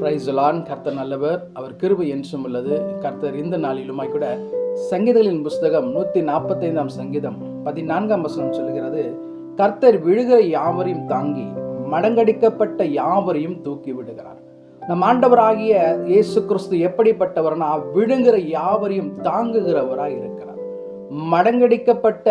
Praise the Lord. கர்த்தர் நல்லவர், அவர் கிருபை என்றும் உள்ளது. கர்த்தர் இந்த நாளிலுமாய் கூட சங்கீதங்களின் புஸ்தகம் 145 சங்கீதம் 14 சொல்லுகிறது, கர்த்தர் விழுகிற யாவரையும் தாங்கி மடங்கடிக்கப்பட்ட யாவரையும் தூக்கி விடுகிறார். நம் ஆண்டவராகிய இயேசு கிறிஸ்து எப்படிப்பட்டவர்னா, விழுகிற யாவரையும் தாங்குகிறவராய் இருக்கிறார். மடங்கடிக்கப்பட்ட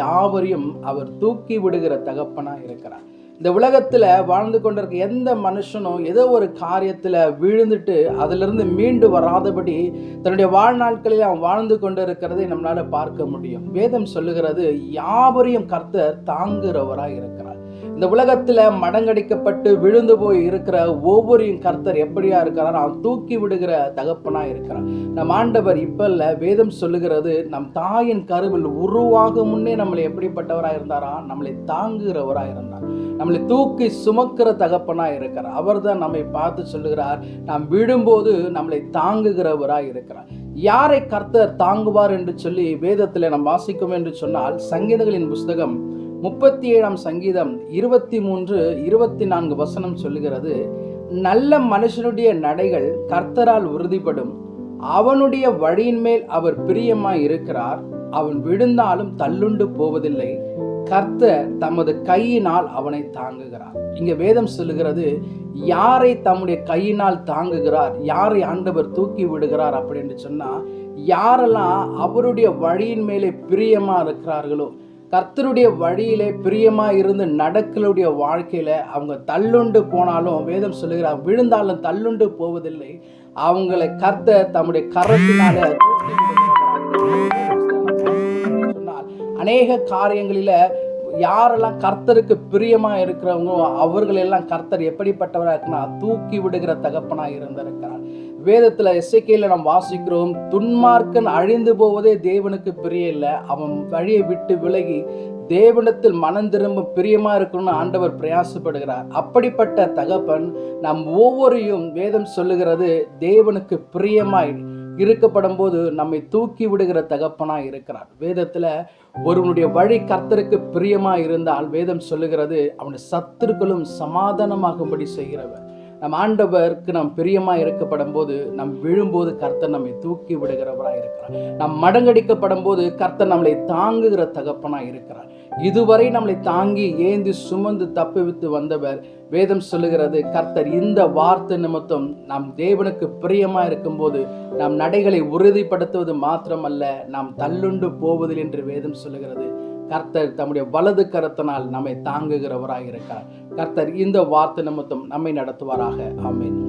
யாவரையும் அவர் தூக்கி விடுகிற தகப்பனா இருக்கிறார். இந்த உலகத்துல வாழ்ந்து கொண்டிருக்க எந்த மனுஷனும் ஏதோ ஒரு காரியத்துல விழுந்துட்டு அதிலிருந்து மீண்டு வராதபடி தன்னுடைய வாழ்நாட்களில் அவன் வாழ்ந்து கொண்டு இருக்கிறதை நம்மளால பார்க்க முடியும். வேதம் சொல்லுகிறது, யாவரையும் கர்த்தர் தாங்குகிறவராய் இருக்கிறார். இந்த உலகத்துல மடங்கடிக்கப்பட்டு விழுந்து போய் இருக்கிற ஒவ்வொருவரையும் கர்த்தர் எப்படியா இருக்கிறார், அவன் தூக்கி விடுகிற தகப்பனா இருக்கிறார். நம் ஆண்டவர் இப்ப இல்ல, வேதம் சொல்லுகிறது, நம் தாயின் கருவில் உருவாகும் முன்னே நம்மளை எப்படிப்பட்டவராய் இருந்தாரா, நம்மளை தாங்குகிறவராய் இருந்தார். நம்மளை தூக்கி சுமக்கிற தகப்பனா இருக்கிறார். அவர் தான் நம்மை பார்த்து சொல்லுகிறார், நாம் விழும்போது நம்மளை தாங்குகிறவராய் இருக்கிறார். யாரை கர்த்தர் தாங்குவார் என்று சொல்லி வேதத்தில் நாம் வாசிக்கும் என்று சொன்னால், சங்கீதங்களின் புஸ்தகம் 37 சங்கீதம் 23, 24 சொல்லுகிறது, நல்ல மனுஷனுடைய நடைகள் கர்த்தரால் உறுதிப்படும், அவனுடைய வழியின் மேல் அவர் பிரியமாய் இருக்கிறார், அவன் விழுந்தாலும் தள்ளுண்டு போவதில்லை, கர்த்தர் தமது கையினால் அவனை தாங்குகிறார். இங்க வேதம் சொல்லுகிறது, யாரை தம்முடைய கையினால் தாங்குகிறார், யாரை ஆண்டவர் தூக்கி விடுகிறார் அப்படின்னு சொன்னா, யாரெல்லாம் அவருடைய வழியின் மேலே பிரியமா இருக்கிறார்களோ, கர்த்தருடைய வழியிலே பிரியமா இருந்து நடக்கலுடைய வாழ்க்கையில அவங்க தள்ளுண்டு போனாலும், வேதம் சொல்லுகிறார், விழுந்தாலும் தள்ளுண்டு போவதில்லை, அவங்களை கர்த்தர் தம்முடைய கரத்தினால தூக்கி சொன்னால், அநேக காரியங்களில யாரெல்லாம் கர்த்தருக்கு பிரியமா இருக்கிறவங்க அவர்களெல்லாம் கர்த்தர் எப்படிப்பட்டவராக இருக்குன்னா, தூக்கி விடுகிற தகப்பனா இருந்திருக்கிறார். வேதத்துல எசேக்கியேல நாம் வாசிக்கிறோம், துன்மார்க்கன் அழிந்து போவதே தேவனுக்கு பிரிய இல்லை, அவன் வழியை விட்டு விலகி தேவனிடத்தில் மனம் திரும்ப பிரியமா இருக்கணும்னு ஆண்டவர் பிரயாசப்படுகிறார். அப்படிப்பட்ட தகப்பன் நம் ஒவ்வொருவரையும் வேதம் சொல்லுகிறது, தேவனுக்கு பிரியமாய் இருக்கப்படும் போது நம்மை தூக்கி விடுகிற தகப்பனா இருக்கிறார். வேதத்துல ஒருவனுடைய வழி கர்த்தருக்கு பிரியமா இருந்தால் வேதம் சொல்லுகிறது, அவனுடைய சத்துருக்களும் சமாதானமாகும்படி செய்கிறவர். நம் ஆண்டவருக்கு நாம் பிரியமா இருக்கப்படும் போது, நம் விழும்போது கர்த்தர் நம்மை தூக்கி விடுகிறவராய் இருக்கிறார். நாம் மடங்கடிக்கப்படும் போது கர்த்தர் நம்மளை தாங்குகிற தகப்பனா இருக்கிறார். இதுவரை நம்மளை தாங்கி ஏந்தி சுமந்து தப்புவித்து வந்தவர். வேதம் சொல்லுகிறது, கர்த்தர் இந்த வார்த்தை நிமித்தம் நாம் தேவனுக்கு பிரியமா இருக்கும்போது நாம் நடைகளை உறுதிப்படுத்துவது மாத்திரமல்ல, நாம் தள்ளுண்டு போவதில் என்று வேதம் சொல்லுகிறது. கர்த்தர் தம்முடைய வலது கரத்தினால் நம்மை தாங்குகிறவராக இருக்கிறார். கர்த்தர் இந்த வார்த்தை நிமித்தம் நம்மை நடத்துவாராக. ஆமென்.